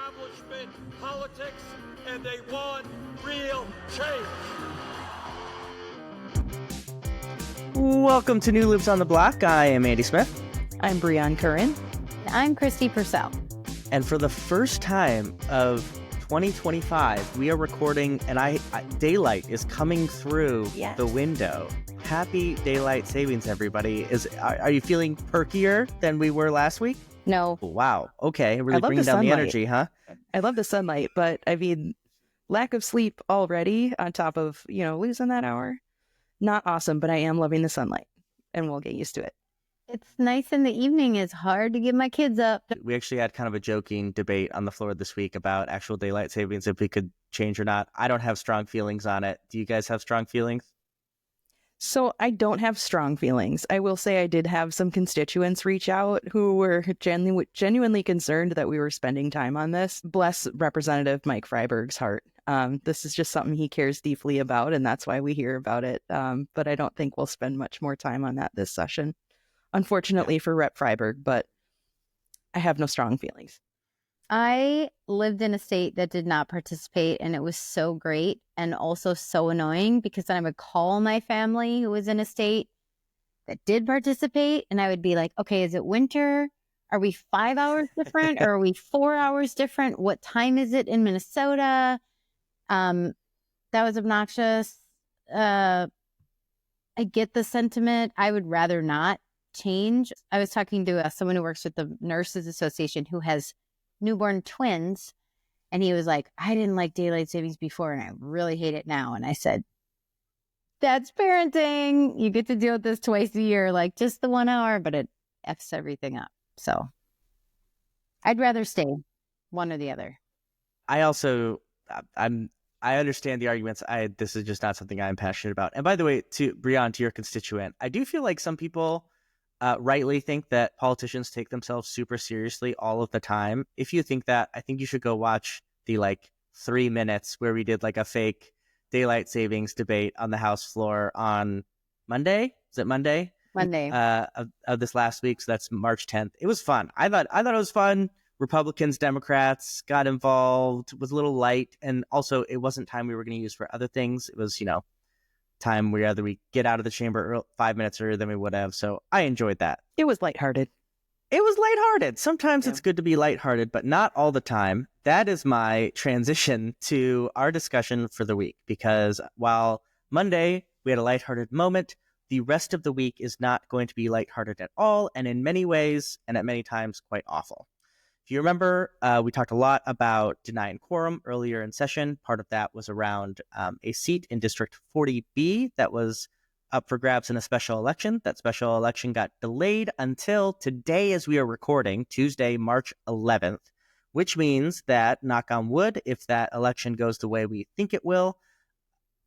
establishment politics, and they want real change. Welcome to New Libs on the Block. I am Andy Smith. I'm Brion Curran. I'm Kristi Pursell. And for the first time of 2025, we are recording, and daylight is coming through the window. Happy daylight savings, everybody. Are you feeling perkier than we were last week? No. Wow. Okay. Really bringing down the energy, huh? I love the sunlight, but I mean, lack of sleep already on top of, losing that hour. Not awesome, but I am loving the sunlight, and we'll get used to it. It's nice in the evening. It's hard to get my kids up. We actually had kind of a joking debate on the floor this week about actual daylight savings, if we could change or not. I don't have strong feelings on it. Do you guys have strong feelings? So I don't have strong feelings. I will say I did have some constituents reach out who were genuinely concerned that we were spending time on this. Bless Representative Mike Freiberg's heart. This is just something he cares deeply about, and that's why we hear about it. But I don't think we'll spend much more time on that this session, unfortunately for Rep. Freiberg, but I have no strong feelings. I lived in a state that did not participate, and it was so great and also so annoying because then I would call my family who was in a state that did participate, and I would be like, okay, is it winter? Are we 5 hours different or are we 4 hours different? What time is it in Minnesota? That was obnoxious. I get the sentiment. I would rather not change. I was talking to someone who works with the Nurses Association who has newborn twins, and he was like, I didn't like daylight savings before and I really hate it now. And I said, that's parenting. You get to deal with this twice a year, like just the 1 hour, but it F's everything up. So I'd rather stay one or the other. I also, I understand the arguments. This is just not something I'm passionate about. And by the way, to Brion, to your constituent, I do feel like some people rightly think that politicians take themselves super seriously all of the time. If you think that, I think you should go watch the 3 minutes where we did a fake daylight savings debate on the House floor on Monday. Is it Monday? Monday. Of this last week. So that's March 10th. It was fun. I thought it was fun. Republicans, Democrats got involved. It was a little light. And also it wasn't time we were going to use for other things. It was, time where either we get out of the chamber 5 minutes earlier than we would have. So I enjoyed that. It was lighthearted. Sometimes it's good to be lighthearted, but not all the time. That is my transition to our discussion for the week, because while Monday we had a lighthearted moment, the rest of the week is not going to be lighthearted at all, and in many ways and at many times quite awful. If you remember, we talked a lot about denying quorum earlier in session. Part of that was around a seat in District 40B that was up for grabs in a special election. That special election got delayed until today as we are recording, Tuesday, March 11th, which means that, knock on wood, if that election goes the way we think it will,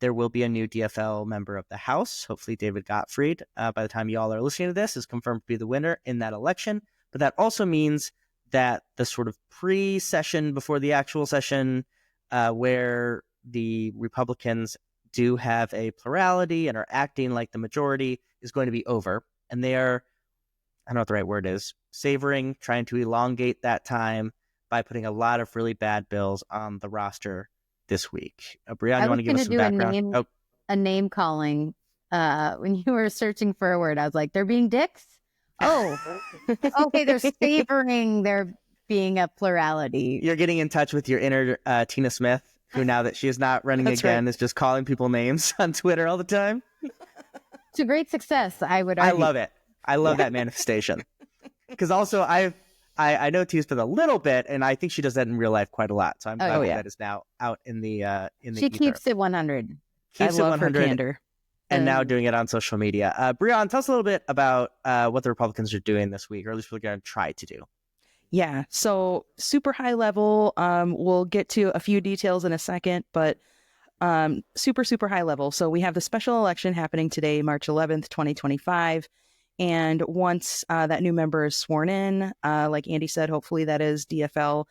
there will be a new DFL member of the House. Hopefully David Gottfried, by the time you all are listening to this, is confirmed to be the winner in that election. But that also means that the sort of pre-session before the actual session, where the Republicans do have a plurality and are acting like the majority, is going to be over. And they are, I don't know what the right word is, trying to elongate that time by putting a lot of really bad bills on the roster this week. Brion, you want to give us some background? A name calling. When you were searching for a word, I was like, they're being dicks? Oh, okay. They're savoring there being a plurality. You're getting in touch with your inner Tina Smith, who now that she is not running again, is just calling people names on Twitter all the time. To great success, I would argue. I love it. I love that manifestation. Because also I know Tina Smith a little bit, and I think she does that in real life quite a lot. So I'm glad that is now out in the She ether. keeps it 100. I love her candor. And now doing it on social media. Brion, tell us a little bit about what the Republicans are doing this week, or at least we're going to try to do. Yeah, so super high level. We'll get to a few details in a second, but super, super high level. So we have the special election happening today, March 11th, 2025. And once that new member is sworn in, like Andy said, hopefully that is DFL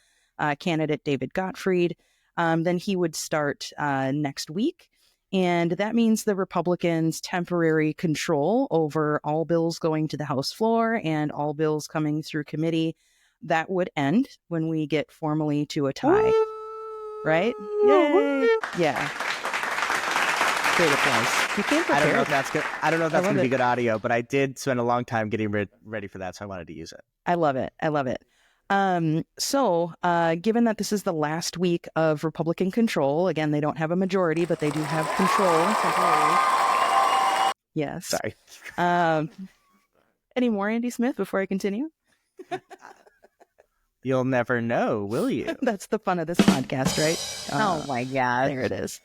candidate David Gottfried, then he would start next week. And that means the Republicans' temporary control over all bills going to the House floor and all bills coming through committee that would end when we get formally to a tie. Right? Yay! Yeah. Great applause. You came prepared. I don't know if that's good. I don't know if that's going to be it. good audio, but I did spend a long time getting ready for that, so I wanted to use it. I love it. I love it. So, given that this is the last week of Republican control, again, they don't have a majority, but they do have control temporarily. Yes. Sorry. Any more, Andy Smith, before I continue? You'll never know, will you? That's the fun of this podcast, right? Oh my God. There it is.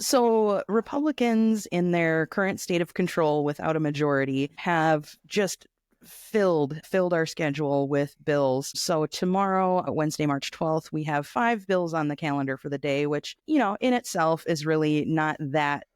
So Republicans in their current state of control without a majority have just filled our schedule with bills. So tomorrow, Wednesday, March 12th, we have 5 bills on the calendar for the day, which, in itself is really not that,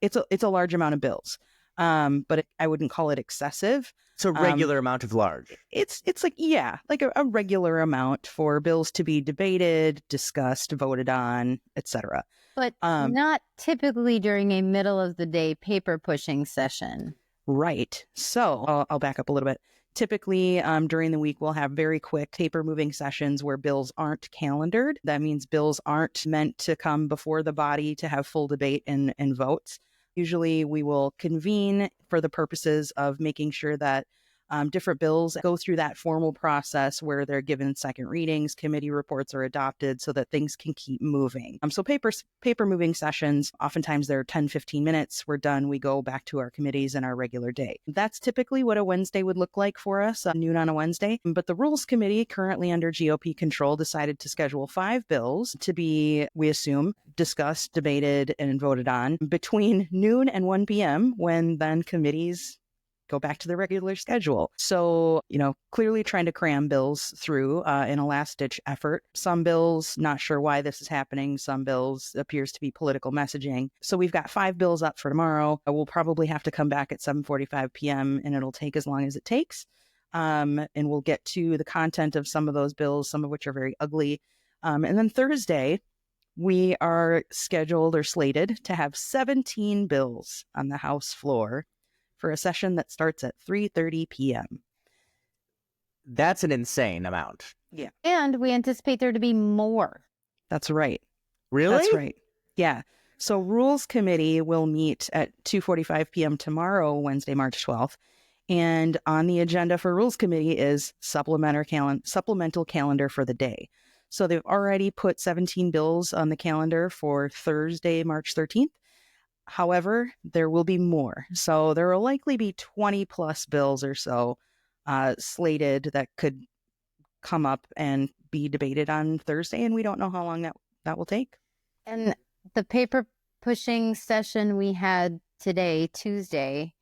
it's a large amount of bills. But I wouldn't call it excessive. It's a regular amount of large. It's like a regular amount for bills to be debated, discussed, voted on, etc. But not typically during a middle of the day paper pushing session. Right. So I'll back up a little bit. Typically, during the week, we'll have very quick paper moving sessions where bills aren't calendared. That means bills aren't meant to come before the body to have full debate and votes. Usually we will convene for the purposes of making sure that different bills go through that formal process where they're given second readings, committee reports are adopted so that things can keep moving. So paper moving sessions, oftentimes they're 10, 15 minutes. We're done. We go back to our committees and our regular day. That's typically what a Wednesday would look like for us, noon on a Wednesday. But the Rules Committee, currently under GOP control, decided to schedule 5 bills to be, we assume, discussed, debated, and voted on between noon and 1 p.m. when then committees go back to the regular schedule. So, clearly trying to cram bills through in a last-ditch effort. Some bills, not sure why this is happening. Some bills appears to be political messaging. So we've got 5 bills up for tomorrow. We'll probably have to come back at 7:45 p.m. and it'll take as long as it takes. And we'll get to the content of some of those bills, some of which are very ugly. And then Thursday, we are scheduled or slated to have 17 bills on the House floor for a session that starts at 3:30 p.m. That's an insane amount. Yeah. And we anticipate there to be more. That's right. Really? That's right. Yeah. So Rules Committee will meet at 2:45 p.m. tomorrow, Wednesday, March 12th. And on the agenda for Rules Committee is supplemental calendar for the day. So they've already put 17 bills on the calendar for Thursday, March 13th. However, there will be more. So there will likely be 20 plus bills or so slated that could come up and be debated on Thursday. And we don't know how long that will take. And the paper pushing session we had today, Tuesday,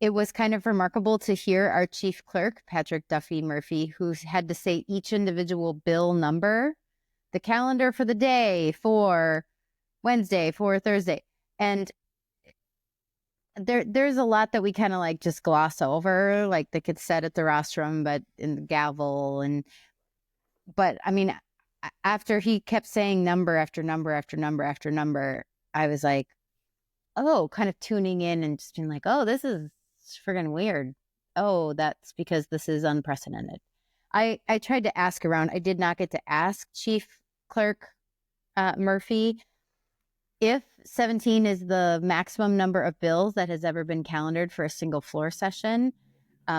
it was kind of remarkable to hear our chief clerk, Patrick Duffy Murphy, who had to say each individual bill number, the calendar for the day, for Wednesday, for Thursday. And there's a lot that we kind of like just gloss over, like they could set at the rostrum, but in the gavel. But I mean, after he kept saying number after number after number after number, I was like, oh, kind of tuning in and just being like, oh, this is friggin' weird. Oh, that's because this is unprecedented. I tried to ask around. I did not get to ask Chief Clerk Murphy if 17 is the maximum number of bills that has ever been calendared for a single floor session.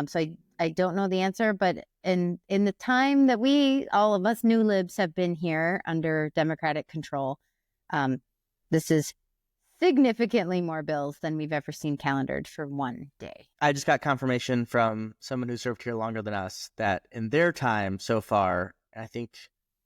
So I don't know the answer, but in the time that all of us new libs have been here under Democratic control, this is significantly more bills than we've ever seen calendared for one day. I just got confirmation from someone who served here longer than us that in their time so far, I think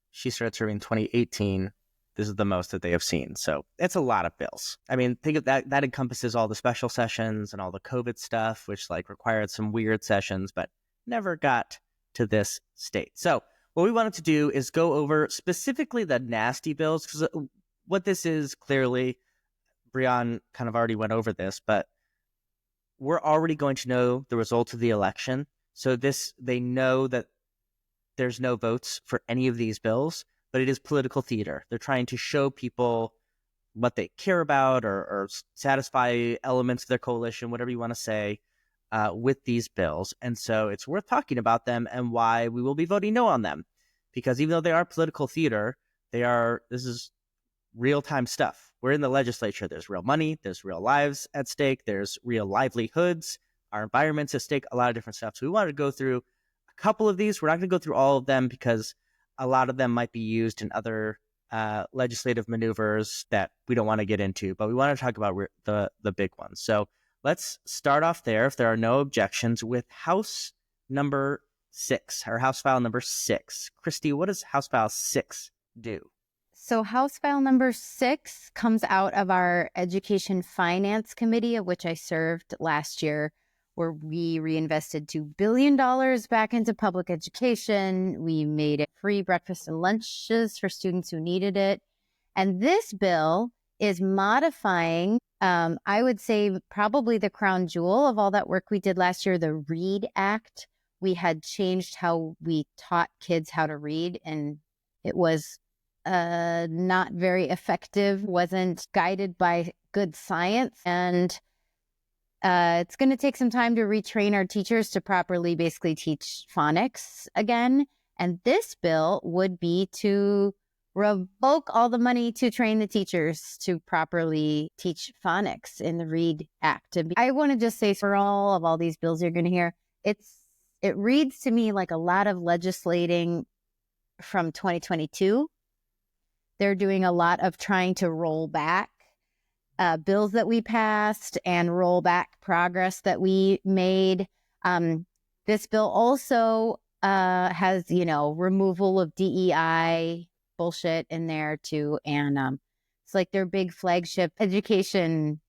she started serving in 2018, this is the most that they have seen. So it's a lot of bills. I mean, think of that. That encompasses all the special sessions and all the COVID stuff, which required some weird sessions, but never got to this state. So what we wanted to do is go over specifically the nasty bills, because what this is clearly, Brion kind of already went over this, but we're already going to know the results of the election. So they know that there's no votes for any of these bills, but it is political theater. They're trying to show people what they care about or satisfy elements of their coalition, whatever you want to say. with these bills. And so it's worth talking about them and why we will be voting no on them. Because even though they are political theater, this is real-time stuff. We're in the legislature. There's real money. There's real lives at stake. There's real livelihoods. Our environment's at stake, a lot of different stuff. So we wanted to go through a couple of these. We're not going to go through all of them because a lot of them might be used in other legislative maneuvers that we don't want to get into, but we want to talk about the big ones. So let's start off there, if there are no objections, with House number 6, or House File number 6. Kristi, what does House File 6 do? So House File number 6 comes out of our Education Finance Committee, of which I served last year, where we reinvested $2 billion back into public education. We made it free breakfast and lunches for students who needed it. And this bill is modifying, I would say, probably the crown jewel of all that work we did last year, the READ Act. We had changed how we taught kids how to read, and it was not very effective, wasn't guided by good science. And it's going to take some time to retrain our teachers to properly basically teach phonics again. And this bill would be to revoke all the money to train the teachers to properly teach phonics in the READ Act. I want to just say, for all these bills you're going to hear, it reads to me like a lot of legislating from 2022. They're doing a lot of trying to roll back bills that we passed and roll back progress that we made. This bill also has, removal of DEI bullshit in there too. And it's like their big flagship education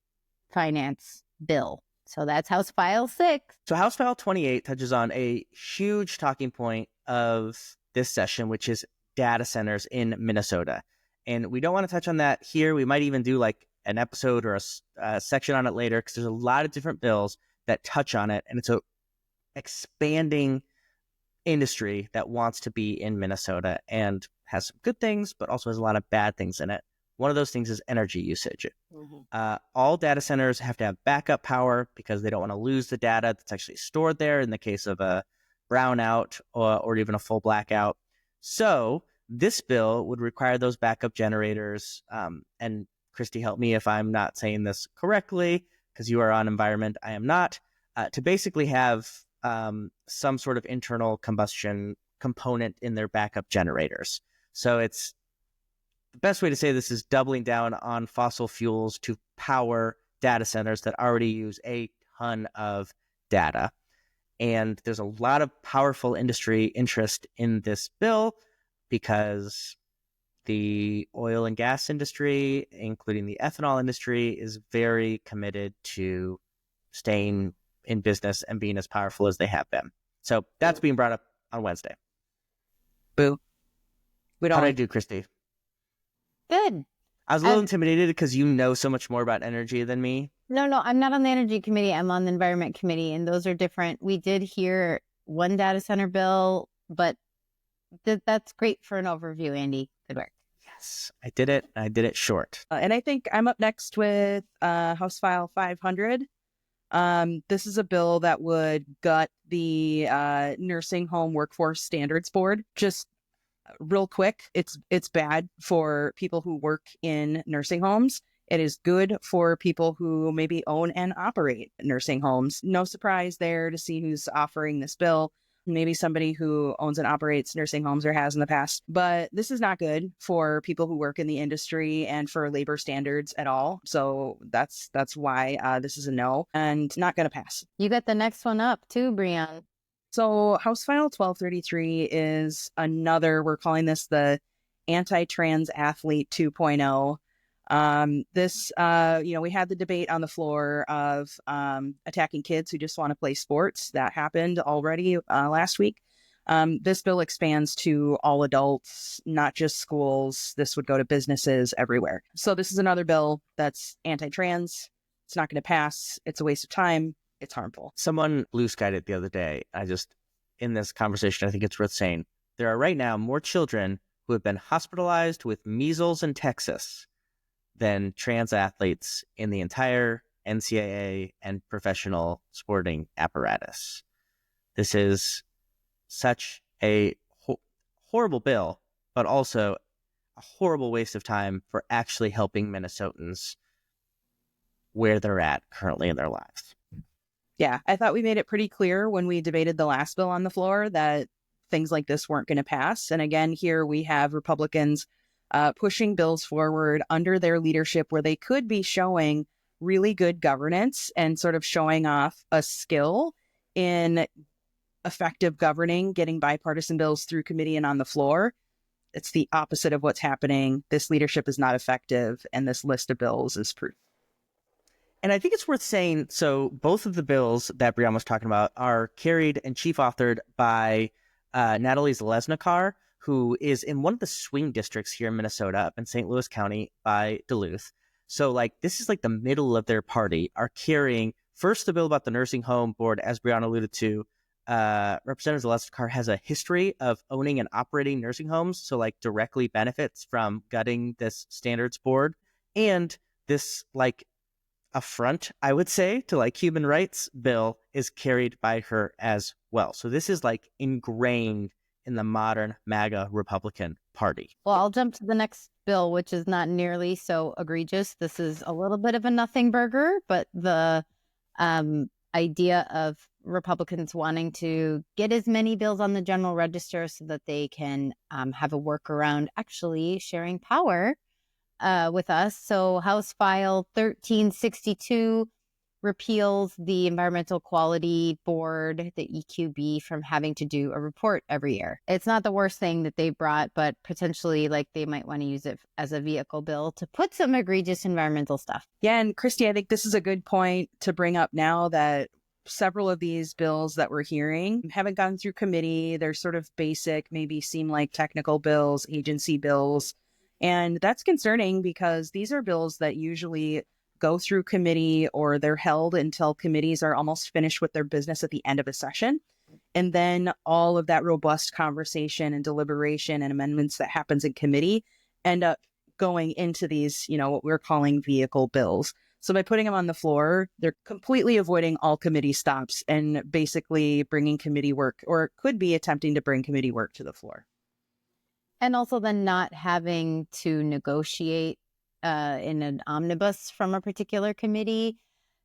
finance bill. So that's House File 6. So House File 28 touches on a huge talking point of this session, which is data centers in Minnesota. And we don't want to touch on that here. We might even do like an episode or a section on it later, because there's a lot of different bills that touch on it. And it's a expanding industry that wants to be in Minnesota and has some good things, but also has a lot of bad things in it. One of those things is energy usage. Mm-hmm. All data centers have to have backup power because they don't want to lose the data that's actually stored there in the case of a brownout or even a full blackout. So this bill would require those backup generators. And Kristi, help me if I'm not saying this correctly, because you are on environment, I am not, to basically have some sort of internal combustion component in their backup generators. So it's the best way to say this is doubling down on fossil fuels to power data centers that already use a ton of data. And there's a lot of powerful industry interest in this bill because the oil and gas industry, including the ethanol industry, is very committed to staying in business and being as powerful as they have been. So that's being brought up on Wednesday. Boo. How did I do, Kristi? Good. I was a little intimidated because you know so much more about energy than me. No, I'm not on the energy committee. I'm on the environment committee, and those are different. We did hear one data center bill, but that's great for an overview, Andy. Good work. Yes, I did it. I did it short. And I think I'm up next with House File 500. This is a bill that would gut the Nursing Home Workforce Standards Board. Just real quick, it's bad for people who work in nursing homes. It is good for people who maybe own and operate nursing homes. No surprise there to see who's offering this bill. Maybe somebody who owns and operates nursing homes or has in the past. But this is not good for people who work in the industry and for labor standards at all. So that's why this is a no and not going to pass. You got the next one up too, Brion. So House File 1233 is another, we're calling this the Anti-Trans Athlete 2.0. This, we had the debate on the floor of attacking kids who just want to play sports. That happened already last week. This bill expands to all adults, not just schools. This would go to businesses everywhere. So this is another bill that's anti-trans. It's not going to pass. It's a waste of time. It's harmful. Someone blue skied it the other day. In this conversation, I think it's worth saying, there are right now more children who have been hospitalized with measles in Texas than trans athletes in the entire NCAA and professional sporting apparatus. This is such a horrible bill, but also a horrible waste of time for actually helping Minnesotans where they're at currently in their lives. Yeah, I thought we made it pretty clear when we debated the last bill on the floor that things like this weren't going to pass. And again, here we have Republicans pushing bills forward under their leadership where they could be showing really good governance and sort of showing off a skill in effective governing, getting bipartisan bills through committee and on the floor. It's the opposite of what's happening. This leadership is not effective, and this list of bills is proof. And I think it's worth saying, so both of the bills that Brion was talking about are carried and chief authored by Natalie Zalesnikar, who is in one of the swing districts here in Minnesota, up in St. Louis County by Duluth. So like this is like the middle of their party, are carrying first the bill about the nursing home board, as Brion alluded to. Representative Zalesnikar has a history of owning and operating nursing homes, so like directly benefits from gutting this standards board. And this like affront, I would say, to like human rights bill is carried by her as well. So this is like ingrained in the modern MAGA Republican Party. Well, I'll jump to the next bill, which is not nearly so egregious. This is a little bit of a nothing burger, but the idea of Republicans wanting to get as many bills on the general register so that they can have a workaround actually sharing power with us. So House File 1362 repeals the Environmental Quality Board, the EQB, from having to do a report every year. It's not the worst thing that they brought, but potentially like they might want to use it as a vehicle bill to put some egregious environmental stuff. Yeah, and Kristi, I think this is a good point to bring up now that several of these bills that we're hearing haven't gone through committee. They're sort of basic, maybe seem like technical bills, agency bills. And that's concerning because these are bills that usually go through committee or they're held until committees are almost finished with their business at the end of a session. And then all of that robust conversation and deliberation and amendments that happens in committee end up going into these, what we're calling vehicle bills. So by putting them on the floor, they're completely avoiding all committee stops and basically bringing committee work, or could be attempting to bring committee work to the floor. And also then not having to negotiate in an omnibus from a particular committee.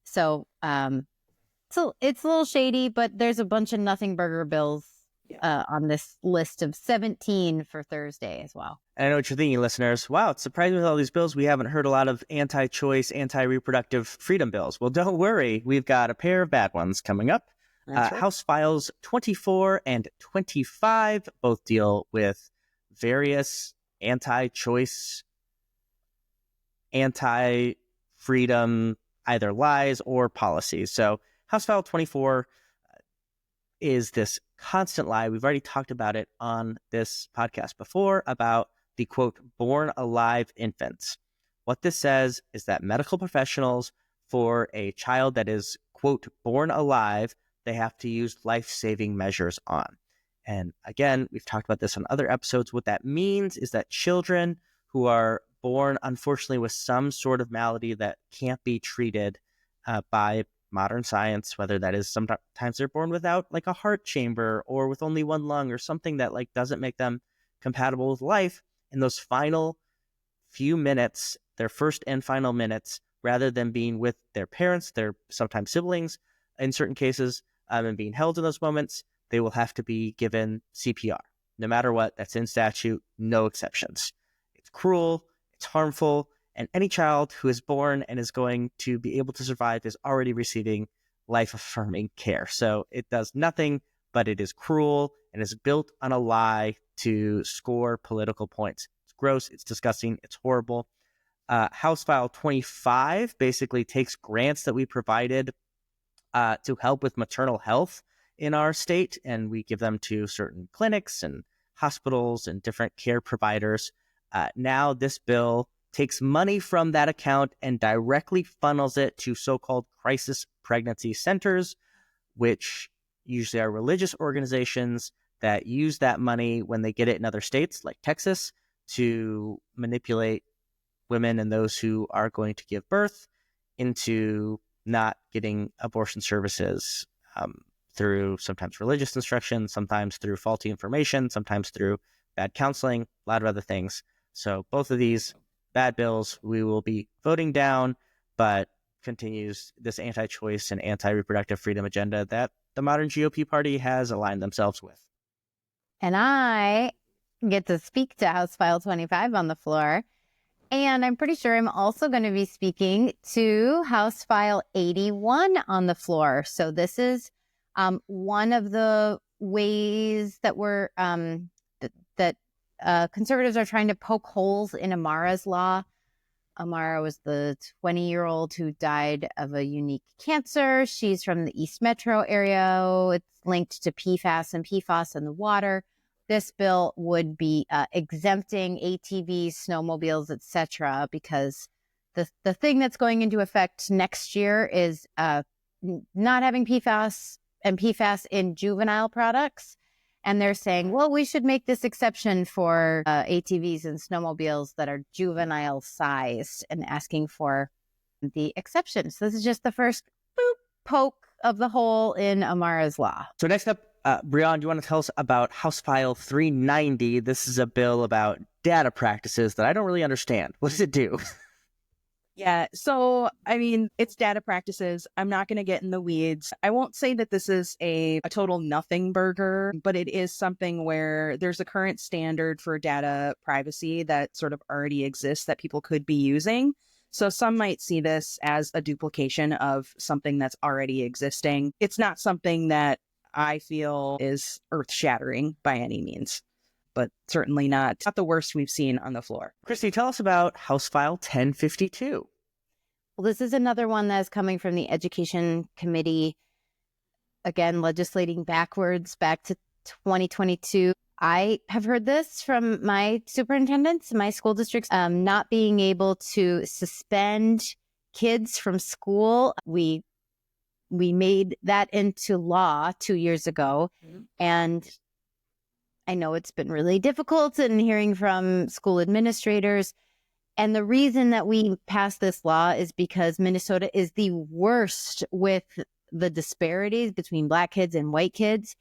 So it's a little shady, but there's a bunch of nothing burger bills on this list of 17 for Thursday as well. And I know what you're thinking, listeners. Wow, it's surprising with all these bills, we haven't heard a lot of anti-choice, anti-reproductive freedom bills. Well, don't worry. We've got a pair of bad ones coming up. Right. House Files 24 and 25 both deal with various anti-choice, anti-freedom, either lies or policies. So House File 24 is this constant lie. We've already talked about it on this podcast before about the, quote, born alive infants. What this says is that medical professionals, for a child that is, quote, born alive, they have to use life-saving measures on. And again, we've talked about this on other episodes. What that means is that children who are born, unfortunately, with some sort of malady that can't be treated by modern science, whether that is sometimes they're born without like a heart chamber or with only one lung or something that like doesn't make them compatible with life, in those final few minutes, their first and final minutes, rather than being with their parents, their sometimes siblings, in certain cases, and being held in those moments, they will have to be given CPR. No matter what, that's in statute, no exceptions. It's cruel, it's harmful, and any child who is born and is going to be able to survive is already receiving life-affirming care. So it does nothing, but it is cruel and is built on a lie to score political points. It's gross, it's disgusting, it's horrible. House File 25 basically takes grants that we provided to help with maternal health in our state, and we give them to certain clinics and hospitals and different care providers. Now this bill takes money from that account and directly funnels it to so-called crisis pregnancy centers, which usually are religious organizations that use that money when they get it in other states like Texas to manipulate women and those who are going to give birth into not getting abortion services through sometimes religious instruction, sometimes through faulty information, sometimes through bad counseling, a lot of other things. So both of these bad bills we will be voting down, but continues this anti-choice and anti-reproductive freedom agenda that the modern GOP party has aligned themselves with. And I get to speak to House File 25 on the floor. And I'm pretty sure I'm also going to be speaking to House File 81 on the floor. So this is one of the ways that we're conservatives are trying to poke holes in Amara's law. Amara was the 20-year-old who died of a unique cancer. She's from the East Metro area. It's linked to PFAS and PFOS in the water. This bill would be exempting ATVs, snowmobiles, etc., because the thing that's going into effect next year is not having PFAS and PFAS in juvenile products. And they're saying, well, we should make this exception for ATVs and snowmobiles that are juvenile sized, and asking for the exception. So this is just the first poke of the hole in Amara's law. So next up, Brion, do you want to tell us about House File 390? This is a bill about data practices that I don't really understand. What does it do? Yeah, so, I mean, it's data practices. I'm not going to get in the weeds. I won't say that this is a total nothing burger, but it is something where there's a current standard for data privacy that sort of already exists that people could be using. So some might see this as a duplication of something that's already existing. It's not something that I feel is earth-shattering by any means, but certainly not the worst we've seen on the floor. Kristi, tell us about House File 1052. Well, this is another one that is coming from the Education Committee. Again, legislating backwards, back to 2022. I have heard this from my superintendents, my school districts, not being able to suspend kids from school. We made that into law 2 years ago. Mm-hmm. And I know it's been really difficult in hearing from school administrators. And the reason that we passed this law is because Minnesota is the worst with the disparities between Black kids and white kids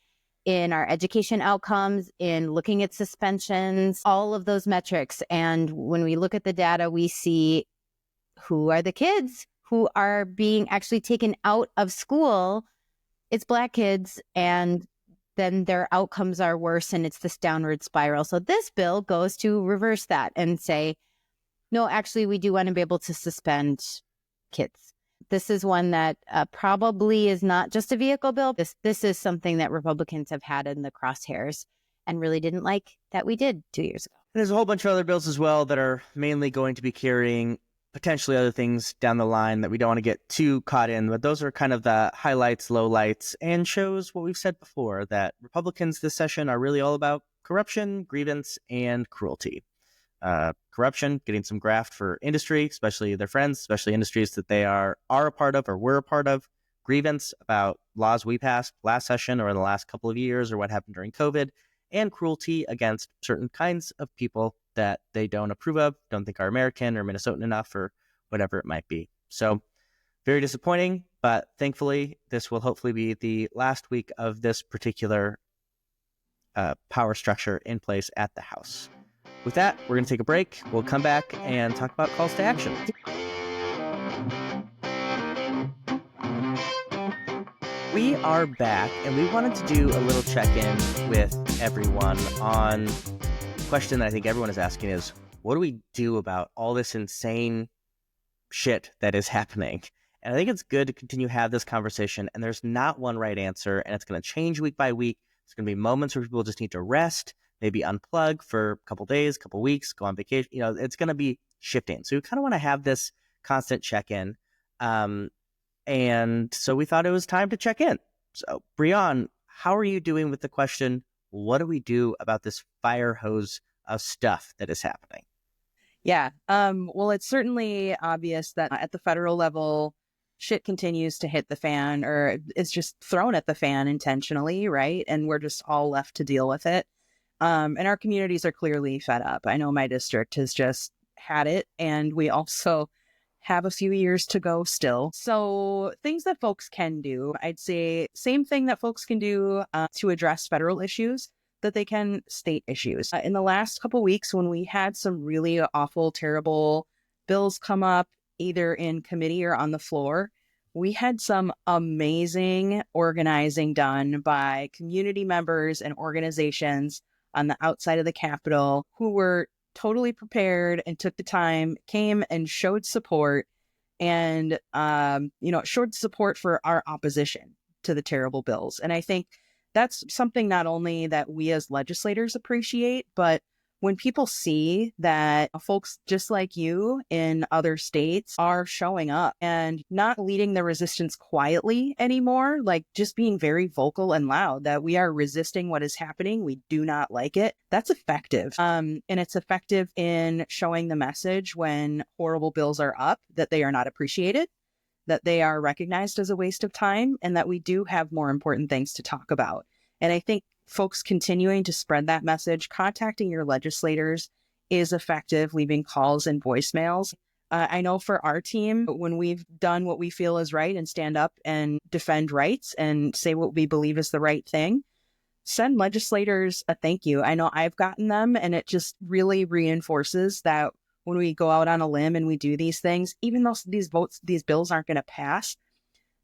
in our education outcomes, in looking at suspensions, all of those metrics. And when we look at the data, we see who are the kids who are being actually taken out of school. It's Black kids, and then their outcomes are worse, and it's this downward spiral. So this bill goes to reverse that and say, no, actually, we do want to be able to suspend kids. This is one that probably is not just a vehicle bill. This is something that Republicans have had in the crosshairs and really didn't like that we did 2 years ago. And there's a whole bunch of other bills as well that are mainly going to be carrying potentially other things down the line that we don't want to get too caught in, but those are kind of the highlights, lowlights, and shows what we've said before, that Republicans this session are really all about corruption, grievance, and cruelty. Corruption, getting some graft for industry, especially their friends, especially industries that they are a part of or were a part of. Grievance about laws we passed last session or in the last couple of years or what happened during COVID. And cruelty against certain kinds of people that they don't approve of, don't think are American or Minnesotan enough, or whatever it might be. So very disappointing, but thankfully this will hopefully be the last week of this particular power structure in place at the House. With that, we're going to take a break. We'll come back and talk about calls to action. We are back, and we wanted to do a little check-in with everyone on the question that I think everyone is asking is, what do we do about all this insane shit that is happening? And I think it's good to continue to have this conversation, and there's not one right answer, and it's going to change week by week. There's going to be moments where people just need to rest, maybe unplug for a couple days, couple weeks, go on vacation. You know, it's going to be shifting. So we kind of want to have this constant check-in. And so we thought it was time to check in. So, Brion, how are you doing with the question, what do we do about this fire hose of stuff that is happening? Yeah. Well, it's certainly obvious that at the federal level, shit continues to hit the fan, or it's just thrown at the fan intentionally, right? And we're just all left to deal with it. And our communities are clearly fed up. I know my district has just had it. And we also have a few years to go still. So things that folks can do, I'd say same thing that folks can do to address federal issues that they can state issues. In the last couple weeks, when we had some really awful, terrible bills come up, either in committee or on the floor, we had some amazing organizing done by community members and organizations on the outside of the Capitol who were totally prepared and took the time, came and showed support and, showed support for our opposition to the terrible bills. And I think that's something not only that we as legislators appreciate, but when people see that folks just like you in other states are showing up and not leading the resistance quietly anymore, like just being very vocal and loud that we are resisting what is happening, we do not like it, that's effective. And it's effective in showing the message when horrible bills are up that they are not appreciated, that they are recognized as a waste of time, and that we do have more important things to talk about. And I think folks continuing to spread that message, contacting your legislators is effective, leaving calls and voicemails. I know for our team, when we've done what we feel is right and stand up and defend rights and say what we believe is the right thing, send legislators a thank you. I know I've gotten them, and it just really reinforces that when we go out on a limb and we do these things, even though these bills aren't going to pass,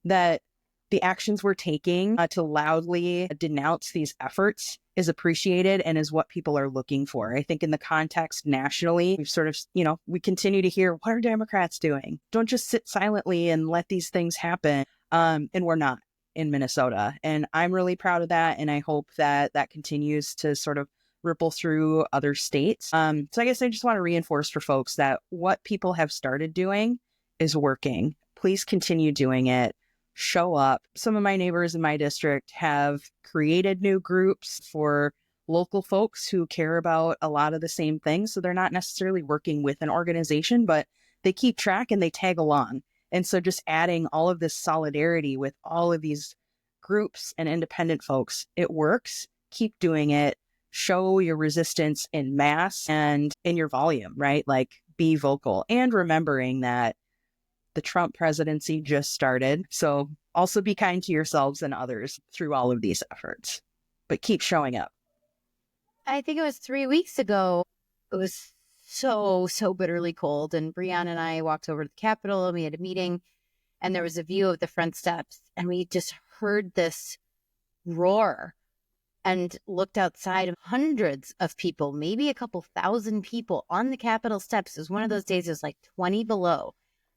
that the actions we're taking to loudly denounce these efforts is appreciated and is what people are looking for. I think in the context nationally, we've sort of, we continue to hear, what are Democrats doing? Don't just sit silently and let these things happen. And we're not in Minnesota. And I'm really proud of that. And I hope that that continues to sort of ripple through other states. So I guess I just want to reinforce for folks that what people have started doing is working. Please continue doing it. Show up. Some of my neighbors in my district have created new groups for local folks who care about a lot of the same things. So they're not necessarily working with an organization, but they keep track and they tag along. And so just adding all of this solidarity with all of these groups and independent folks, it works. Keep doing it. Show your resistance in mass and in your volume, right? Like be vocal, and remembering that the Trump presidency just started. So also be kind to yourselves and others through all of these efforts, but keep showing up. I think it was 3 weeks ago. It was so bitterly cold. And Brion and I walked over to the Capitol and we had a meeting, and there was a view of the front steps, and we just heard this roar and looked outside, and hundreds of people, maybe a couple thousand people on the Capitol steps. It was one of those days, it was like 20 below.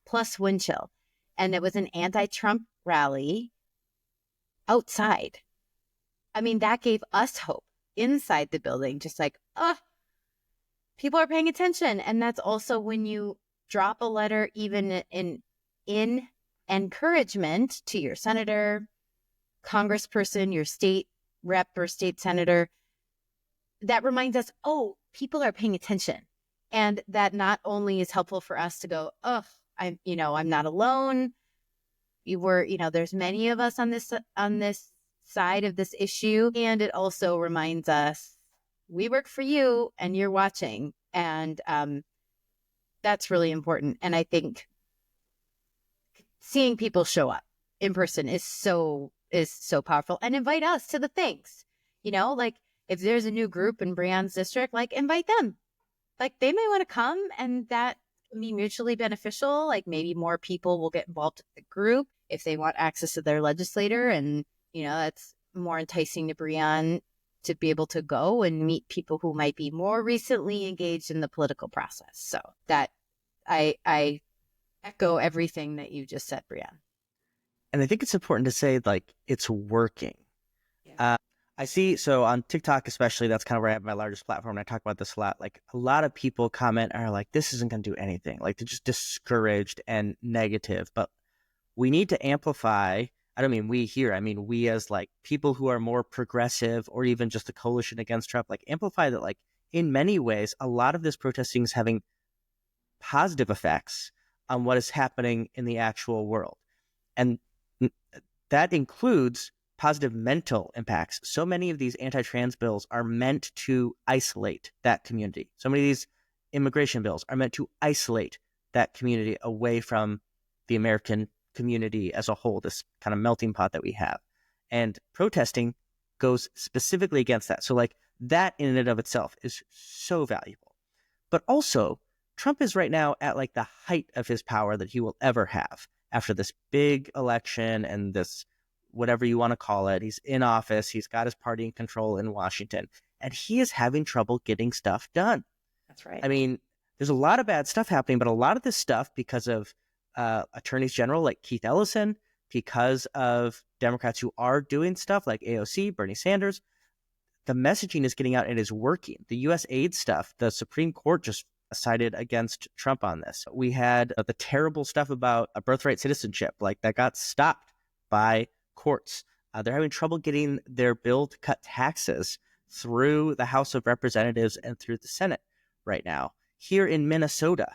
Plus wind chill. And it was an anti-Trump rally outside. I mean, that gave us hope inside the building, just like, people are paying attention. And that's also when you drop a letter, even in encouragement to your senator, congressperson, your state rep or state senator, that reminds us, people are paying attention. And that not only is helpful for us to go, I'm not alone. There's many of us on this side of this issue. And it also reminds us, we work for you and you're watching. And that's really important. And I think seeing people show up in person is so powerful. And invite us to the things, like if there's a new group in Brion's district, like invite them. Like they may want to come, and that be mutually beneficial. Like maybe more people will get involved in the group if they want access to their legislator, and that's more enticing to Brion to be able to go and meet people who might be more recently engaged in the political process. So that I echo everything that you just said, Brion. And I think it's important to say, like, it's working. Yeah. I see, so on TikTok especially, that's kind of where I have my largest platform, and I talk about this a lot. Like, a lot of people comment are like, this isn't going to do anything. Like, they're just discouraged and negative. But we need to amplify, I don't mean we here, I mean we as, like, people who are more progressive, or even just a coalition against Trump, like, amplify that, like, in many ways, a lot of this protesting is having positive effects on what is happening in the actual world. And that includes positive mental impacts. So many of these anti-trans bills are meant to isolate that community. So many of these immigration bills are meant to isolate that community away from the American community as a whole, this kind of melting pot that we have. And protesting goes specifically against that. So like that in and of itself is so valuable. But also, Trump is right now at like the height of his power that he will ever have after this big election and this, whatever you want to call it. He's in office. He's got his party in control in Washington, and he is having trouble getting stuff done. That's right. I mean, there's a lot of bad stuff happening, but a lot of this stuff because of attorneys general like Keith Ellison, because of Democrats who are doing stuff like AOC, Bernie Sanders, the messaging is getting out and is working. The U.S. aid stuff, the Supreme Court just sided against Trump on this. We had the terrible stuff about a birthright citizenship, like that got stopped by courts. They're having trouble getting their bill to cut taxes through the House of Representatives and through the Senate right now. Here in Minnesota,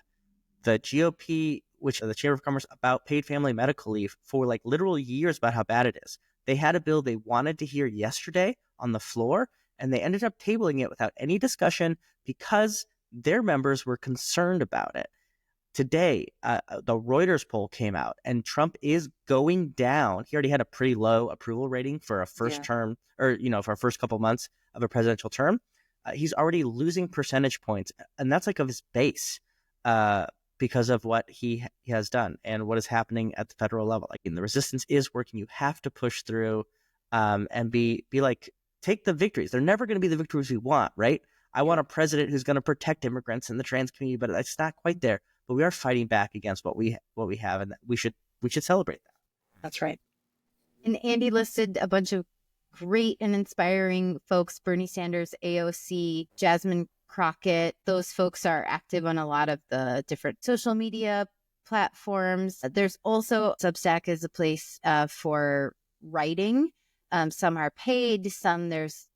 the GOP, which the Chamber of Commerce, about paid family medical leave for like literal years about how bad it is. They had a bill they wanted to hear yesterday on the floor, and they ended up tabling it without any discussion because their members were concerned about it. Today, the Reuters poll came out, and Trump is going down. He already had a pretty low approval rating for a first term, or, for a first couple months of a presidential term. He's already losing percentage points, and that's like of his base because of what he has done and what is happening at the federal level. Like, the resistance is working. You have to push through and be like, take the victories. They're never going to be the victories we want, right? I want a president who's going to protect immigrants and the trans community, but it's not quite there. But we are fighting back against what we have, and we should celebrate that. That's right. And Andy listed a bunch of great and inspiring folks: Bernie Sanders, AOC, Jasmine Crockett. Those folks are active on a lot of the different social media platforms. There's also Substack is a place for writing. Some are paid, some there's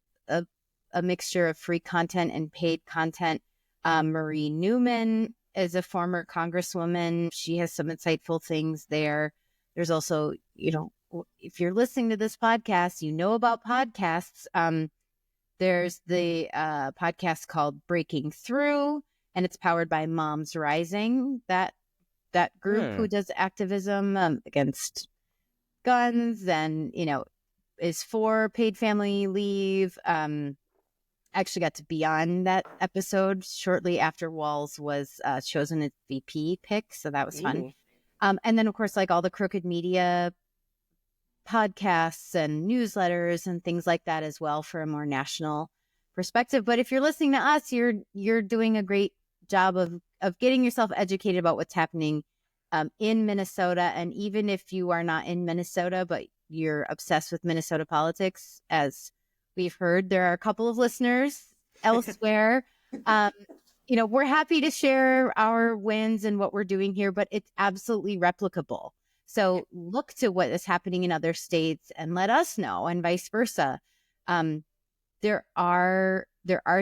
a mixture of free content and paid content. Marie Newman is a former congresswoman. She has some insightful things there. There's also, if you're listening to this podcast, you know about podcasts. There's the podcast called Breaking Through, and it's powered by Moms Rising, that group who does activism against guns and, is for paid family leave. Actually got to be on that episode shortly after Walz was chosen as VP pick, so that was fun. And then, of course, like all the Crooked Media podcasts and newsletters and things like that as well for a more national perspective. But if you're listening to us, you're doing a great job of getting yourself educated about what's happening in Minnesota. And even if you are not in Minnesota, but you're obsessed with Minnesota politics, as we've heard, there are a couple of listeners elsewhere. We're happy to share our wins and what we're doing here, but it's absolutely replicable. So look to what is happening in other states and let us know, and vice versa. There are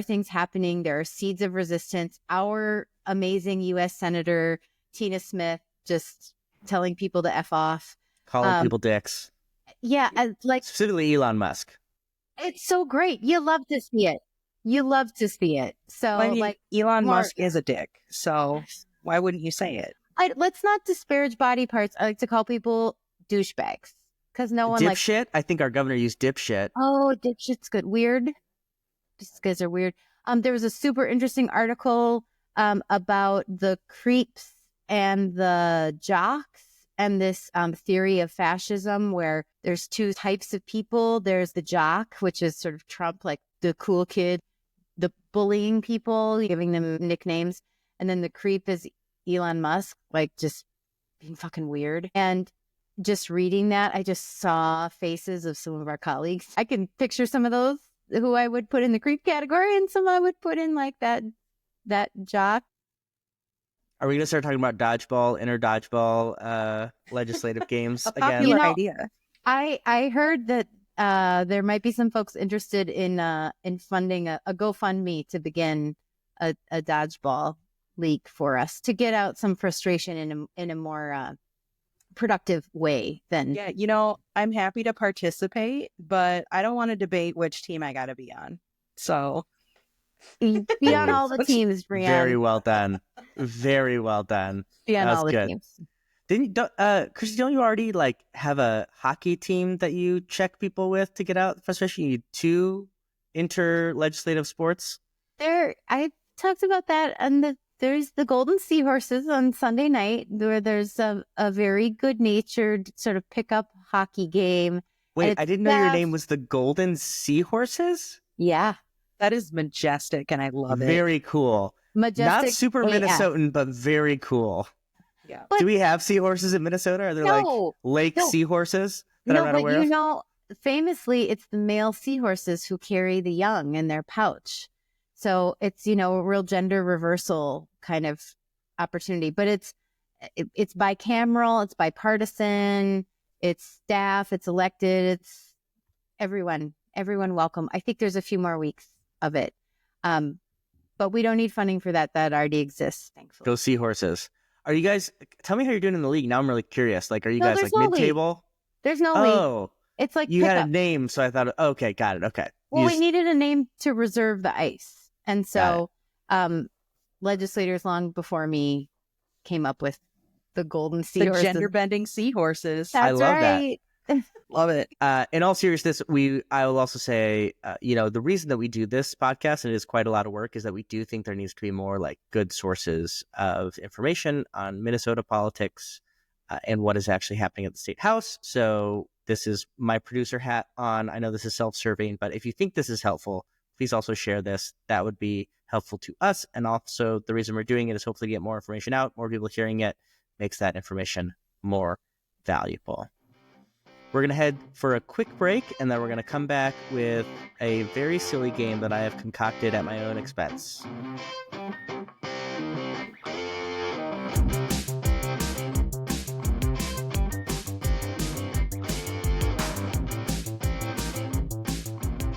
things happening. There are seeds of resistance. Our amazing U.S. Senator Tina Smith just telling people to F off. Calling people dicks. Yeah, specifically Elon Musk. It's so great. You love to see it. So, Elon Musk is a dick. So why wouldn't you say it? Let's not disparage body parts. I like to call people douchebags because no one likes dipshit. I think our governor used dipshit. Oh, dipshit's good. Weird. These guys are weird. There was a super interesting article about the creeps and the jocks and this theory of fascism where there's two types of people. There's the jock, which is sort of Trump, like the cool kid, the bullying people, giving them nicknames. And then the creep is Elon Musk, like just being fucking weird. And just reading that, I just saw faces of some of our colleagues. I can picture some of those who I would put in the creep category and some I would put in like that jock. Are we going to start talking about dodgeball, inner dodgeball, legislative games again? Popular idea. I heard that there might be some folks interested in funding a GoFundMe to begin a dodgeball league for us to get out some frustration in a more productive way than. Yeah, I'm happy to participate, but I don't want to debate which team I got to be on. So Be on all the teams, Brion. Very well done. Very well done. Be on That was all the good. teams. Kristi, don't you already like have a hockey team that you check people with to get out frustration? You need 2 inter-legislative sports. I talked about that, and there's the Golden Seahorses on Sunday night, where there's a very good-natured sort of pickup hockey game. Wait, I didn't know your name was the Golden Seahorses? Yeah. That is majestic, and I love it. Very cool. Majestic. Not super AF. Minnesotan, but very cool. Yeah. But Do we have seahorses in Minnesota? Are there like lake seahorses that I'm not aware of? Famously, it's the male seahorses who carry the young in their pouch. So it's, a real gender reversal kind of opportunity. But it's bicameral, it's bipartisan, it's staff, it's elected, it's everyone welcome. I think there's a few more weeks of it. But we don't need funding for that. That already exists, thankfully. Go seahorses. Are you guys, tell me how you're doing in the league. Now I'm really curious. Like, are you guys like no mid-table? There's no league. It's like you pickup. had a name, so I thought, okay, got it. Okay. Well, we needed a name to reserve the ice. And so legislators long before me came up with the Golden Seahorses. The gender-bending seahorses. That's I love right. Love it. In all seriousness, I will also say, the reason that we do this podcast, and it is quite a lot of work, is that we do think there needs to be more like good sources of information on Minnesota politics and what is actually happening at the state house. So this is my producer hat on. I know this is self-serving, but if you think this is helpful, please also share this. That would be helpful to us. And also the reason we're doing it is hopefully to get more information out. More people hearing it makes that information more valuable. We're going to head for a quick break, and then we're going to come back with a very silly game that I have concocted at my own expense.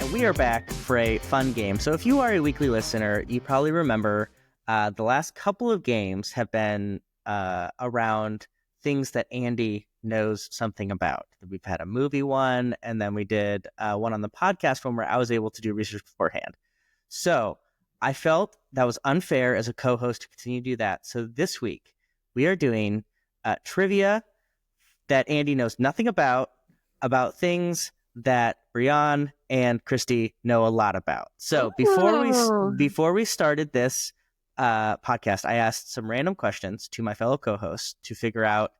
And we are back for a fun game. So if you are a weekly listener, you probably remember the last couple of games have been around things that Andy knows something about. We've had a movie one, and then we did one on the podcast one where I was able to do research beforehand. So I felt that was unfair as a co-host to continue to do that. So this week we are doing trivia that Andy knows nothing about things that Brion and Kristi know a lot about. So before we started this podcast, I asked some random questions to my fellow co-hosts to figure out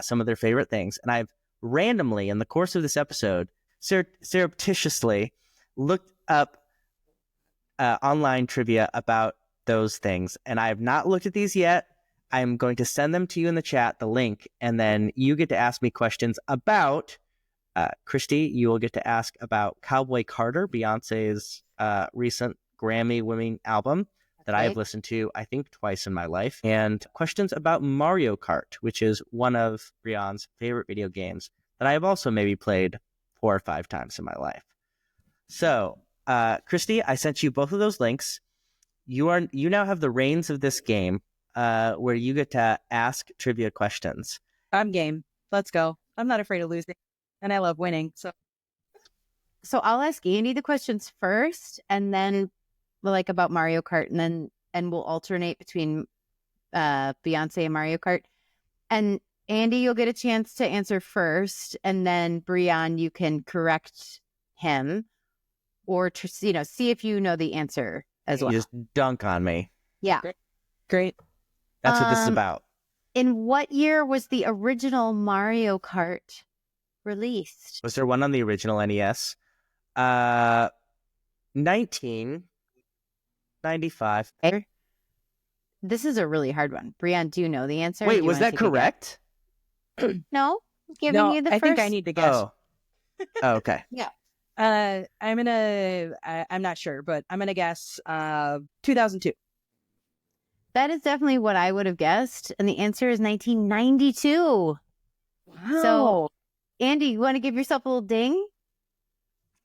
some of their favorite things. And I've randomly, in the course of this episode, surreptitiously looked up online trivia about those things. And I have not looked at these yet. I'm going to send them to you in the chat, the link, and then you get to ask me questions about Kristi. You will get to ask about Cowboy Carter, Beyonce's recent Grammy-winning album that I have listened to, I think, twice in my life, and questions about Mario Kart, which is one of Brion's favorite video games that I have also maybe played 4 or 5 times in my life. So, Kristi, I sent you both of those links. You now have the reins of this game, where you get to ask trivia questions. I'm game. Let's go. I'm not afraid of losing, and I love winning. So I'll ask Andy the questions first, and then like about Mario Kart, and we'll alternate between Beyonce and Mario Kart. And Andy, you'll get a chance to answer first, and then Brion, you can correct him or see if you know the answer as well. You just dunk on me. Yeah. Great. That's what this is about. In what year was the original Mario Kart released? Was there one on the original NES? 1995. This is a really hard one. Brion, do you know the answer? Wait, was that correct? No, you the first. I think I need to guess. Oh, okay. Yeah. I'm not sure, but I'm gonna guess 2002. That is definitely what I would have guessed, and the answer is 1992. Wow. So, Andy, you want to give yourself a little ding?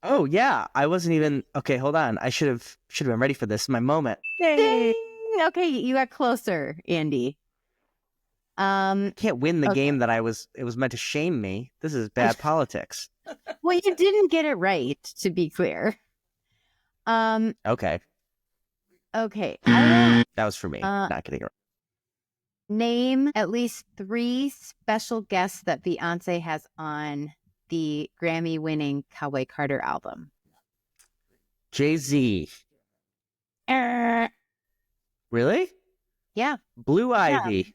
Oh yeah, I wasn't even okay. Hold on, I should have been ready for this. My moment. Ding! Okay, you got closer, Andy. Can't win the game that it was meant to shame me. This is bad politics. Well, you didn't get it right, to be clear. Okay. Okay. I That was for me. Uh, Not getting it. don't name at least 3 special guests that Beyonce has on the Grammy-winning Cowboy Carter album. Jay-Z. Er, Really? yeah. Blue Ivy.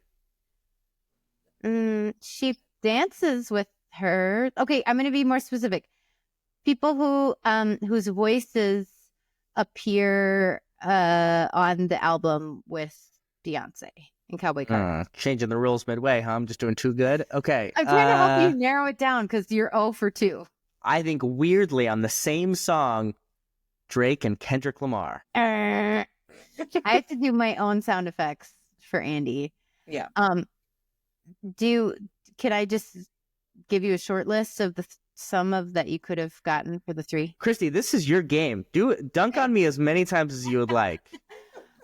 She dances with her. Okay, I'm going to be more specific. People whose voices appear on the album with Beyonce and Cowboy Carter. Changing the rules midway, huh? I'm just doing too good. Okay. I'm trying to help you narrow it down because you're 0 for 2. I think weirdly on the same song, Drake and Kendrick Lamar. I have to do my own sound effects for Andy. Yeah. Can I just give you a short list of some of that you could have gotten for the 3? Kristi, this is your game. Dunk on me as many times as you would like.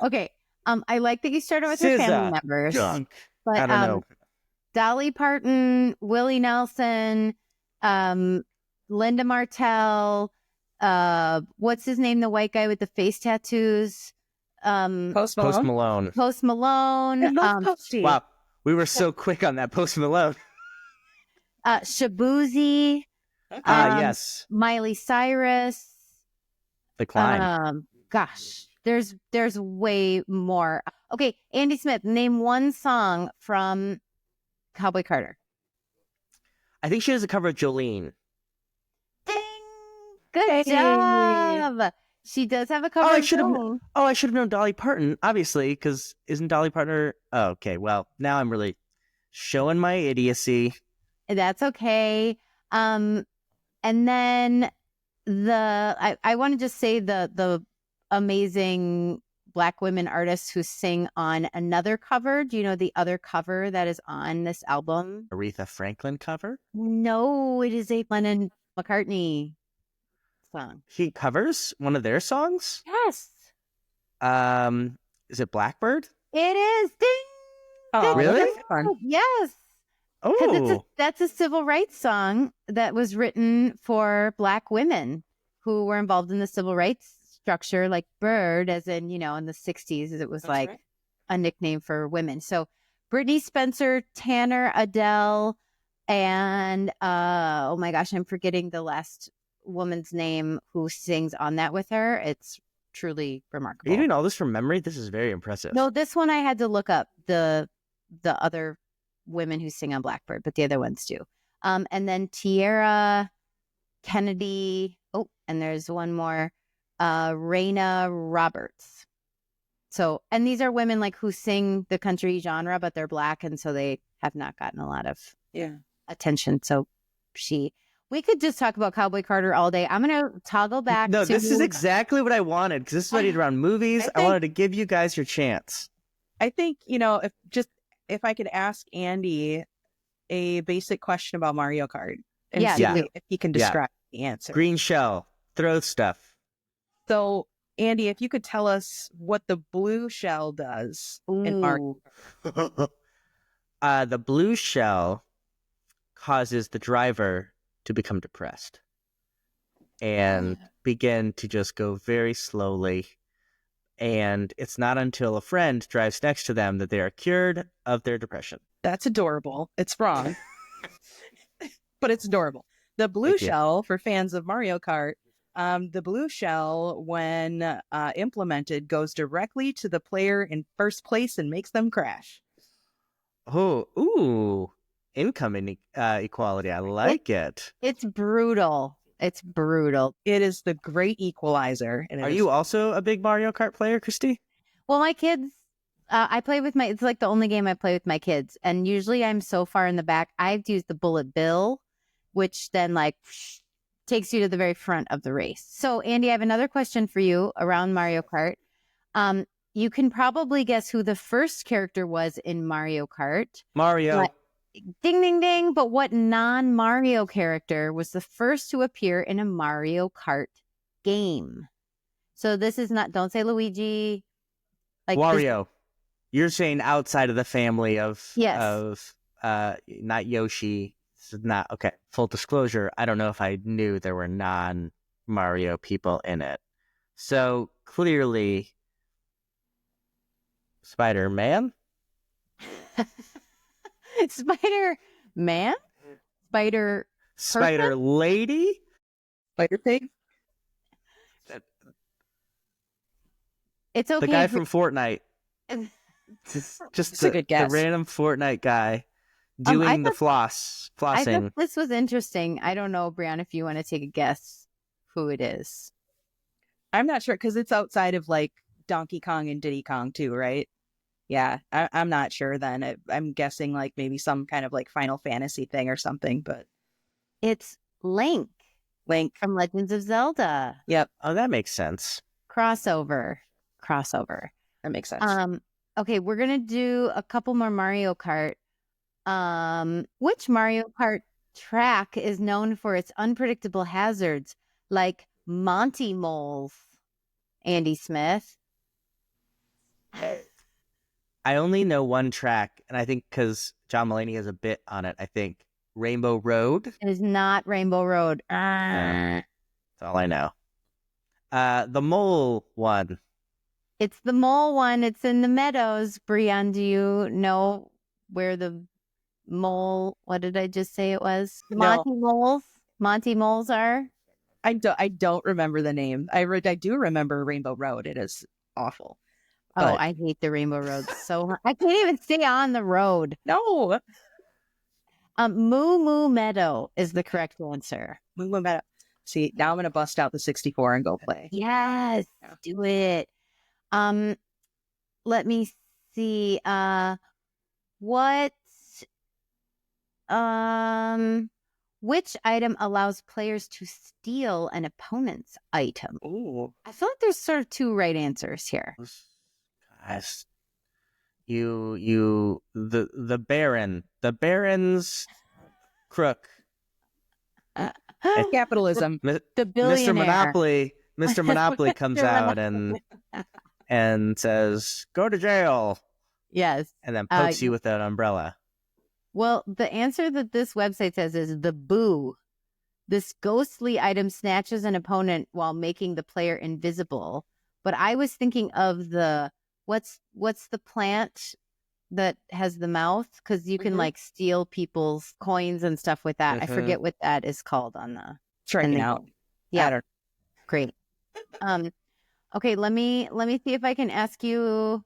Okay. I like that you started with your family members. Dunk. But I don't know. Dolly Parton, Willie Nelson, Linda Martell, what's his name? The white guy with the face tattoos. Post Post Malone. Malone. Post Malone. I love Posty. Wow. We were so quick on that Post Malone. Shabuzi. Yes. Miley Cyrus. The Climb. Gosh, there's way more. Okay, Andy Smith, name one song from Cowboy Carter. I think she has a cover of Jolene. Ding! Good job. She does have a cover. I of should have. Jolene. I should have known Dolly Parton, obviously, because isn't Dolly Parton? Oh, okay. Well, now I'm really showing my idiocy. That's okay. And then I want to just say the amazing Black women artists who sing on another cover. Do you know the other cover that is on this album? Aretha Franklin cover? No, it is a Lennon McCartney song. He covers one of their songs? Yes. Is it Blackbird? It is. Ding! Oh, Really? that's fun. Yes. Oh. That's a civil rights song that was written for Black women who were involved in the civil rights structure, like Bird, as in, in the 60s, it was That's right. a nickname for women. So Brittany Spencer, Tanner, Adele, and oh my gosh, I'm forgetting the last woman's name who sings on that with her. It's truly Are remarkable. you doing all this from memory? This is very impressive. No, this one I had to look up the other women who sing on Blackbird, but the other ones do. And then Tierra Kennedy. Oh, and there's one more, Raina Roberts. So, and these are women who sing the country genre, but they're Black, and so they have not gotten a lot of attention. So we could just talk about Cowboy Carter all day. I'm going to toggle back. No, this is exactly what I wanted, because this is what I did around movies. I wanted to give you guys your chance. I think, if I could ask Andy a basic question about Mario Kart and see if he can describe the answer. Green shell, throw stuff. So, Andy, if you could tell us what the blue shell does in Mario. The blue shell causes the driver to become depressed and begin to just go very slowly. And it's not until a friend drives next to them that they are cured of their depression. That's adorable. It's wrong, but it's adorable. The blue shell, for fans of Mario Kart, the blue shell, when implemented, goes directly to the player in first place and makes them crash. Oh, ooh. Income equality. I like it. It's brutal. It's brutal. It is the great equalizer. Are you also a big Mario Kart player, Kristi? Well, my kids, I play with it's the only game I play with my kids. And usually I'm so far in the back, I have to use the bullet bill, which then takes you to the very front of the race. So, Andy, I have another question for you around Mario Kart. You can probably guess who the first character was in Mario Kart. Mario. Ding, ding, ding. But what non-Mario character was the first to appear in a Mario Kart game? So this is not, don't say Luigi. Wario. You're saying outside of the family of, yes. Not Yoshi. This is not, okay. Full disclosure, I don't know if I knew there were non-Mario people in it. So clearly, Spider-Man? Spider-Man? Spider Spider-Lady? Spider-Pig? It's okay. The guy from Fortnite. Just It's a good guess. The random Fortnite guy I doing the thought flossing. this was interesting. I don't know, Brion, if you want to take a guess who it is. I'm not sure because it's outside of like Donkey Kong and Diddy Kong too, right? Yeah, I'm not sure then. I'm guessing like maybe some kind of like Final Fantasy thing or something, but It's Link Link. from Legends of Zelda. Yep, Oh, that makes sense. Crossover. that makes sense. Okay, we're gonna do a couple more Mario Kart. Which Mario Kart track is known for its unpredictable hazards, like Monty moles? Andy Smith. I only know one track, and I think because John Mulaney has a bit on it, I think Rainbow Road. It is not Rainbow Road. That's all I know. The mole one. It's the mole one. It's in the meadows. Brion, do you know where the mole? What did I just say it was? No. Monty moles are. I don't remember the name. I do remember Rainbow Road. It is awful. Oh, But- I hate the Rainbow Road so much. I can't even stay on the road. No. Moo Moo Meadow is the correct answer. See, now I'm gonna bust out the 64 and go play. Yes, do it. Let me see. Which item allows players to steal an opponent's item? Ooh. I feel like there's sort of two right answers here. Guys, the Baron. The Baron's crook. Capitalism. The Mr. billionaire. Monopoly. Mr. Monopoly comes out and says, "Go to jail," Yes. and then pokes you with an umbrella. Well, the answer that this website says is the boo. This ghostly item snatches an opponent while making the player invisible. But I was thinking of the what's the plant that has the mouth? Because you can like steal people's coins and stuff with that. I forget what that is called on the Striking out. Yeah, great. Okay, let me see if I can ask you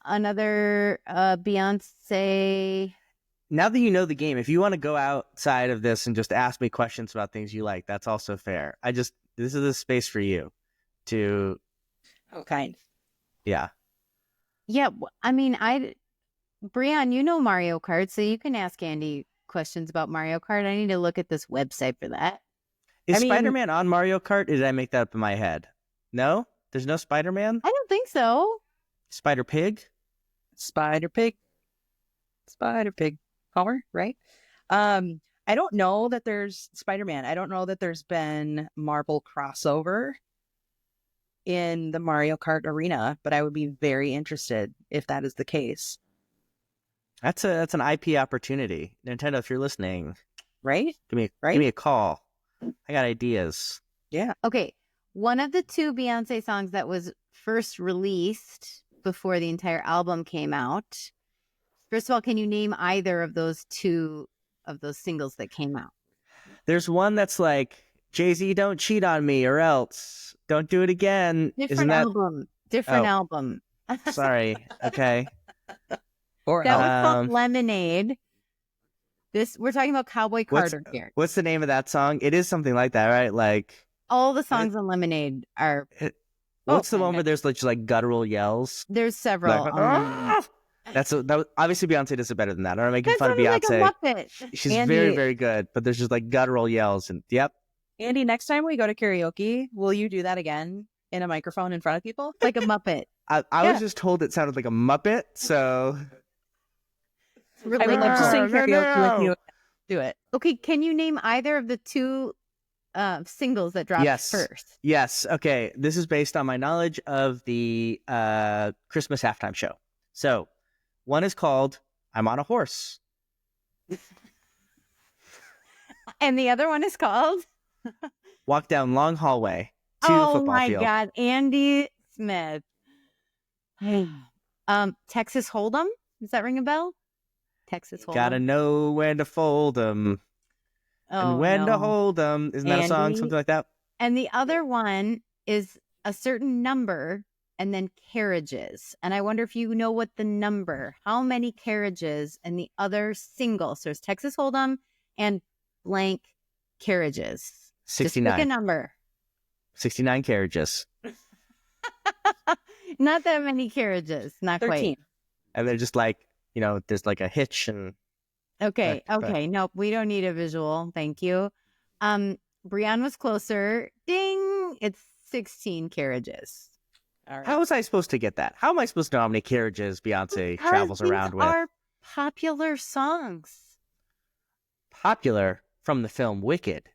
another Beyonce. Now that you know the game, if you want to go outside of this and just ask me questions about things you like, that's also fair. This is a space for you to. Oh, kind. Yeah. Yeah, I mean, Brion, you know Mario Kart, so you can ask Andy questions about Mario Kart. I need to look at this website for that. Is Spider-Man on Mario Kart? Or did I make that up in my head? No? There's no Spider-Man? I don't think so. Spider-Pig? Spider-Pig. Homer, right? I don't know that there's Spider-Man. I don't know that there's been Marvel crossover in the Mario Kart arena, but I would be very interested if that is the case. That's an IP opportunity. Nintendo, if you're listening, Right? give me a call. I got ideas. Yeah. Okay, one of the two Beyonce songs that was first released before the entire album came out. First of all, can you name either of those two of those singles that came out? There's one that's like, Jay-Z, don't cheat on me or else. Don't do it again. Different album. Sorry. Okay. Or That was called Lemonade. We're talking about Cowboy Carter here. What's the name of that song? It is something like that, right? Like all the songs on Lemonade are. What's the one where there's just like guttural yells? There's several. Like, that obviously Beyonce does it better than that. I'm not making fun of Beyonce. Like a Muppet. She's very, very good, but there's just like guttural yells and yep. Andy, next time we go to karaoke, will you do that again in a microphone in front of people? Like a Muppet. I was just told it sounded like a Muppet, so I would love to sing karaoke with you. Do it. Okay, can you name either of the two singles that dropped first? Yes. Okay. This is based on my knowledge of the Christmas halftime show. So one is called I'm on a Horse. And the other one is called Walk Down Long Hallway to the football field. Oh my God, Andy Smith. Texas Hold'em. Does that ring a bell? Texas Hold'em. Gotta know when to fold 'em and when to hold 'em. Isn't that a song? Andy. Something like that? And the other one is a certain number and then carriages. And I wonder if you know what the number, how many carriages, and the other single. So there's Texas Hold'em and blank carriages. 69. Just pick a number. 69 carriages. Not that many carriages. Not 13. quite. And they're just like, there's like a hitch and Okay. But- Okay. Nope. We don't need a visual. Thank you. Brion was closer. Ding. It's 16 carriages. All right. how was I supposed to get that? How am I supposed to know how many carriages Beyonce travels around with? Are popular songs. Popular from the film Wicked.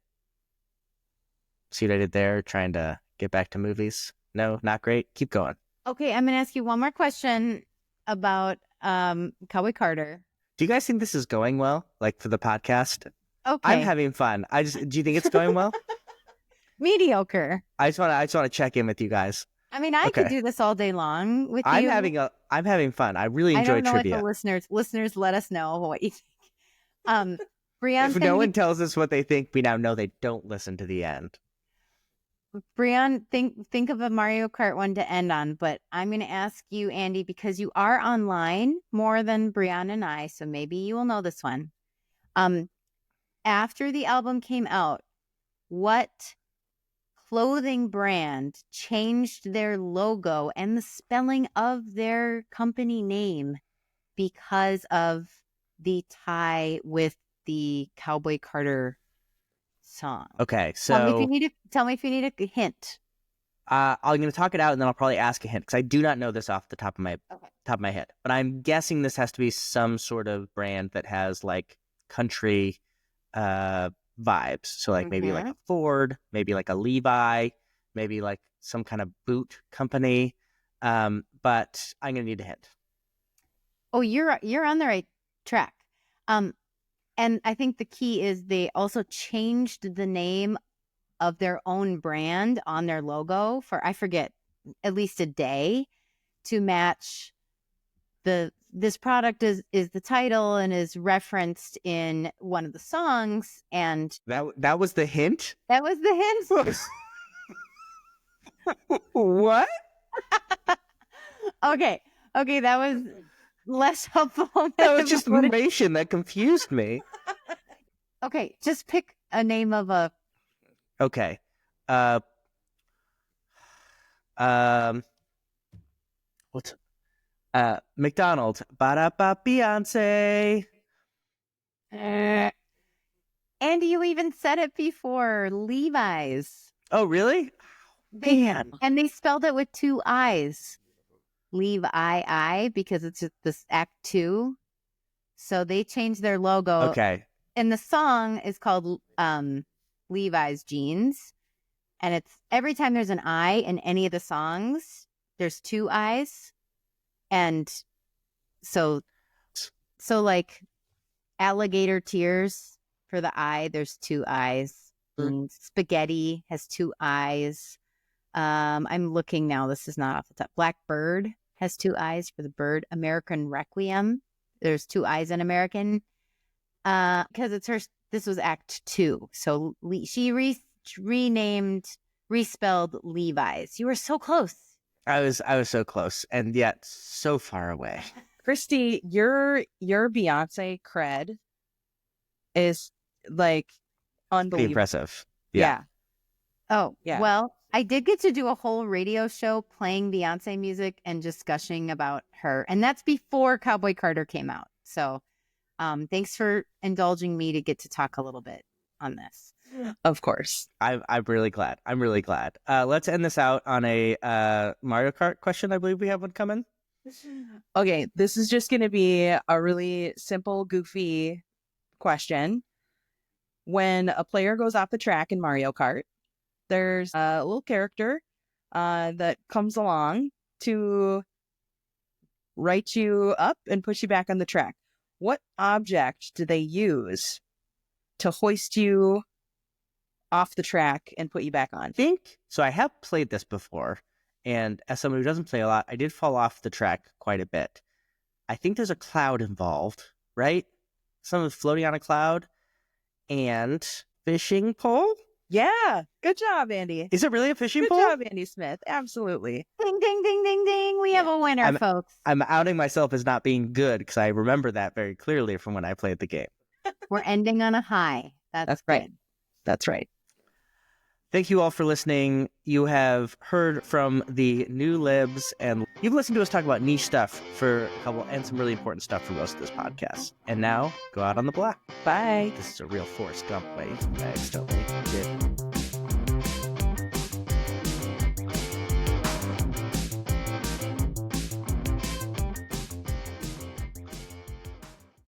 See what I did there? Trying to get back to movies. No, not great. Keep going. Okay, I'm going to ask you one more question about Cowboy Carter. Do you guys think this is going well? Like for the podcast? Okay. I'm having fun. Do you think it's going well? Mediocre. I just want to check in with you guys. I mean, I could Okay. do this all day long with I'm you. having fun. I really I enjoy don't know trivia. what the listeners let us know what you think. Brion, If no one tells us what they think, we now know they don't listen to the end. Brion, think of a Mario Kart one to end on, but I'm going to ask you, Andy, because you are online more than Brion and I, so maybe you will know this one. After the album came out, what clothing brand changed their logo and the spelling of their company name because of the tie with the Cowboy Carter song? Okay, Tell me if so you need a hint. I'm going to talk it out and then I'll probably ask a hint because I do not know this off the top of my head. But I'm guessing this has to be some sort of brand that has like country vibes. So like maybe like a Ford, maybe like a Levi, maybe like some kind of boot company. But I'm going to need a hint. Oh, you're on the right track. And I think the key is they also changed the name of their own brand on their logo for, I forget, at least a day to match this product is the title and is referenced in one of the songs. And That was the hint? that was the hint. What? Okay. That was less helpful. That was just information that confused me. Okay, just pick a name of a. Okay. What's McDonald's? Ba-da-ba Beyonce. Andy, you even said it before. Levi's. Oh, really? Man. And they spelled it with two I's. Levi because it's just this Act 2. So they changed their logo. Okay. And the song is called Levi's Jeans. And it's every time there's an I in any of the songs, there's two I's. And so like alligator tears for the I, there's two I's. Spaghetti has two I's. I'm looking now. This is not off the top. Blackbird has two I's for the bird. American Requiem. There's two I's in American. Because it's her. This was Act 2. So she respelled Levi's. You were so close. I was so close and yet so far away. Kristi, your Beyonce cred is like Pretty unbelievable. impressive. Yeah. Oh, Yeah. Well, I did get to do a whole radio show playing Beyonce music and just gushing about her. And that's before Cowboy Carter came out. So thanks for indulging me to get to talk a little bit on this. Of course. I'm really glad. I'm really glad. Let's end this out on a Mario Kart question. I believe we have one coming. Okay, this is just going to be a really simple, goofy question. When a player goes off the track in Mario Kart, there's a little character that comes along to write you up and push you back on the track. What object do they use to hoist you off the track and put you back on? I think so. I have played this before, And as someone who doesn't play a lot, I did fall off the track quite a bit. I think there's a cloud involved, right? Someone's floating on a cloud and fishing pole? Yeah. Good job, Andy. Is it really a fishing Good pole? job, Andy Smith. Absolutely. Ding, ding, ding, ding, ding. We have a winner, folks. I'm outing myself as not being good because I remember that very clearly from when I played the game. We're ending on a high. That's right. good. That's right. Thank you all for listening. You have heard from the new Libs, and you've listened to us talk about niche stuff for a couple, and some really important stuff for most of this podcast. And now, go out on the block. Bye. This is a real Forrest Gump way. I accidentally did